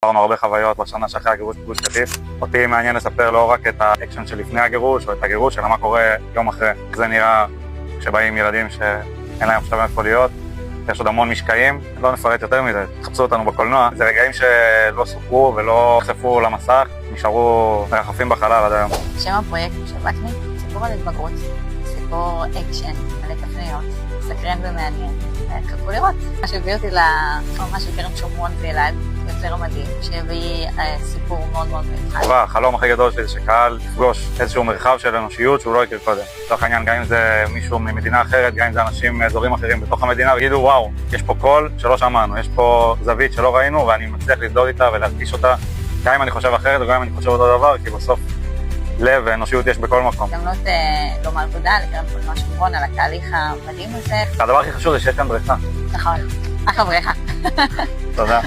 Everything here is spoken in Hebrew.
עברנו הרבה חוויות בשנה שאחרי הגירוש בגוש קטיף. אותי מעניין לספר לא רק את האקשן שלפני הגירוש או את הגירוש, אלא מה קורה יום אחרי. איך זה נראה כשבאים ילדים שאין להם עכשיו איפה להיות. יש עוד המון משקעים, לא נפרט יותר מזה, תחפשו אותנו בקולנוע. זה רגעים שלא סופרו ולא נחשפו למסך, נשארו מרחפים בחלל עד היום. שם הפרויקט שבקני, סיפור על התבגרות, סיפור אקשן, מלא תפניות, סקרן ומעניין. חכו לראות. מה שהביא אותי לחומה של כרם שומרון ואלעד, יוצר המדהים, שהביא סיפור מאוד מאוד מיוחד. החלום הכי גדול שלי זה שקהל יפגוש איזשהו מרחב של אנושיות שהוא לא הכיר קודם. לצורך העניין, גם אם זה מישהו ממדינה אחרת, גם אם זה אנשים מאזורים אחרים בתוך המדינה, ויגידו וואו, יש פה קול שלא שמענו, יש פה זווית שלא ראינו ואני מצליח להזדהות איתה ולהרגיש אותה, גם אם אני חושב אחרת וגם אם אני חושב אותו דבר, כי בסוף לב ואנושיות יש בכל מקום. הזדמנות לומר תודה לכרם קולנוע שומרון על התהליך המדהים הזה. הדבר הכי חשוב זה שיש כאן בריכה. נכון, אחלה בריכה. תודה.